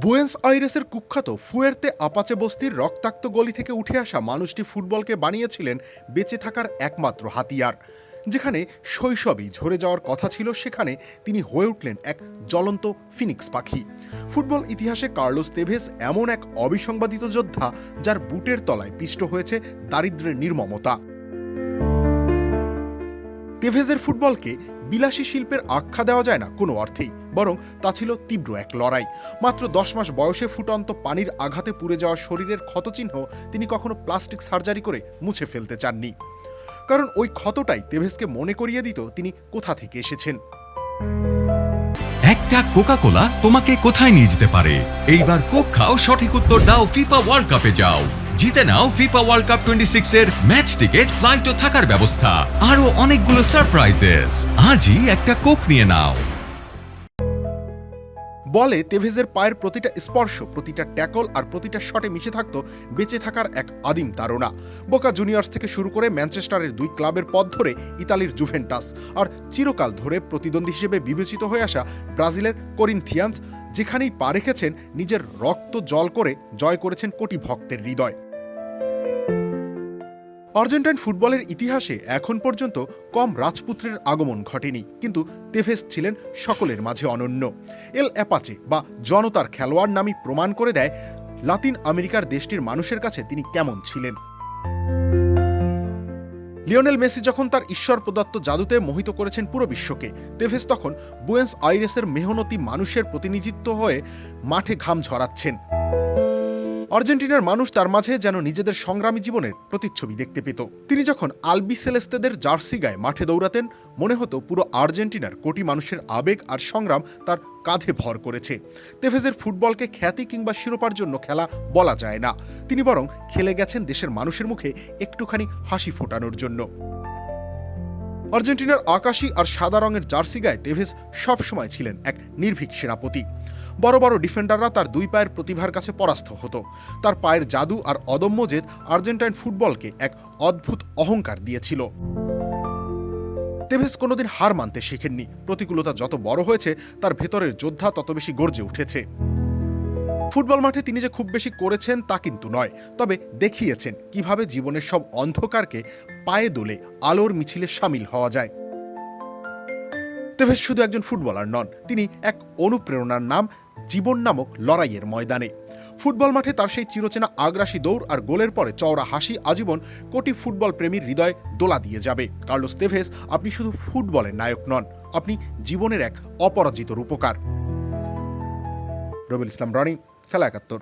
Buenos আইরেসের কুখ্যাত ফুয়ের্তে Apache বস্তির রক্তাক্ত গলি থেকে উঠে আসা মানুষটি ফুটবলকে বানিয়েছিলেন বেঁচে থাকার একমাত্র হাতিয়ার। যেখানে শৈশবেই ঝরে যাওয়ার কথা ছিল, সেখানে তিনি হয়ে উঠলেন এক জ্বলন্ত ফিনিক্স পাখি। ফুটবল ইতিহাসে কার্লোস তেভেস এমন এক অবিসংবাদিত যোদ্ধা, যার বুটের তলায় পিষ্ট হয়েছে দারিদ্র্যের নির্মমতা। তেভেজের ফুটবলকে বিলাসী শিল্পের আখ্যা দেওয়া যায় না কোনো অর্থেই, বরং তা ছিল তীব্র এক লড়াই। মাত্র 10 মাস বয়সে ফুটন্ত পানির আঘাতে পুড়ে যাওয়া শরীরের ক্ষতচিহ্ন তিনি কখনো প্লাস্টিক সার্জারি করে মুছে ফেলতে চাননি, কারণ ওই ক্ষতটাই তেভেজকে মনে করিয়ে দিত তিনি কোথা থেকে এসেছেন। একটা কোকা কোলা তোমাকে কোথায় নিয়ে যেতে পারে? এইবার কোক খাও, সঠিক উত্তর দাও, ফিফা ওয়ার্ল্ড কাপে যাও, জিতে নাও ফিফা ওয়ার্ল্ড কাপ 26 এর ম্যাচ টিকেট, ফ্লাইট ও থাকার ব্যবস্থা, আরো অনেকগুলো সারপ্রাইজেস। আজই একটা কোক নিয়ে নাও। বলে তেভেজের পায়ের প্রতিটা স্পর্শ, প্রতিটা ট্যাকল আর প্রতিটা শটে মিশে থাকত বেঁচে থাকার এক আদিম তাড়না। বোকা জুনিয়র্স থেকে শুরু করে ম্যানচেস্টারের 2 ক্লাবের পথ ধরে ইতালির জুভেন্টাস, আর চিরকাল ধরে প্রতিদ্বন্দ্বী হিসেবে বিবেচিত হয়ে আসা ব্রাজিলের করিন্থিয়ান্স, যেখানেই পা রেখেছেন নিজের রক্ত জল করে জয় করেছেন কোটি ভক্তের হৃদয়। আর্জেন্টাইন ফুটবলের ইতিহাসে এখন পর্যন্ত কম রাজপুত্রের আগমন ঘটেনি, কিন্তু তেভেস ছিলেন সকলের মাঝে অনন্য। এল অ্যাপাচে বা জনতার খেলোয়াড় নামই প্রমাণ করে দেয় লাতিন আমেরিকার দেশটির মানুষের কাছে তিনি কেমন ছিলেন। লিওনেল মেসি যখন তার ঈশ্বর প্রদত্ত জাদুতে মোহিত করেছেন পুরো বিশ্বকে, তেভেস তখন বুয়েন্স আইরেসের মেহনতি মানুষের প্রতিনিধিত্ব হয়ে মাঠে ঘাম ঝরাচ্ছেন। আর্জেন্টিনার মানুষ তার মাঝে যেন নিজেদের সংগ্রামী জীবনের প্রতিচ্ছবি দেখতে পেত। তিনি যখন আলবি সেলেস্তেদের জার্সি গায়ে মাঠে দৌড়াতেন, মনে হতো পুরো আর্জেন্টিনার কোটি মানুষের আবেগ আর সংগ্রাম তার কাঁধে ভর করেছে। তেভেজের ফুটবলকে খ্যাতি কিংবা শিরোপার জন্য খেলা বলা যায় না, তিনি বরং খেলে গেছেন দেশের মানুষের মুখে একটুখানি হাসি ফোটানোর জন্য। আর্জেন্টিনার আকাশী আর সাদা রঙের জার্সি গায়ে তেভেজ সবসময় ছিলেন এক নির্ভীক সেনাপতি। বড় বড় ডিফেন্ডাররা তার 2 পায়ের প্রতিভার কাছে পরাস্ত হতো। তার পায়ের জাদু আর অদম্য জেদ আর্জেন্টাইন ফুটবলকে এক অদ্ভুত অহংকার দিয়েছিল। তেভেজ কোনোদিন হার মানতে শেখেননি। প্রতিকূলতা যত বড় হয়েছে, তার ভেতরের যোদ্ধা তত বেশি গর্জে উঠেছে। ফুটবল মাঠে তিনি যে খুব বেশি করেছেন তা কিন্তু নয়, তবে দেখিয়েছেন কিভাবে জীবনের সব অন্ধকারকে পায়ে দোলে আলোর মিছিলে সামিল হওয়া যায়। তেভেজ শুধু একজন ফুটবলার নন, তিনি এক অনুপ্রেরণার নাম জীবন নামক লড়াইয়ের ময়দানে। ফুটবল মাঠে তার সেই চিরচেনা আগ্রাসী দৌড় আর গোলের পরে চওড়া হাসি আজীবন কোটি ফুটবল প্রেমীর হৃদয় দোলা দিয়ে যাবে। কার্লোস তেভেজ, আপনি শুধু ফুটবলের নায়ক নন, আপনি জীবনের এক অপরাজিত রূপকার। রবিউল ইসলাম রনি, খেলা ৭১।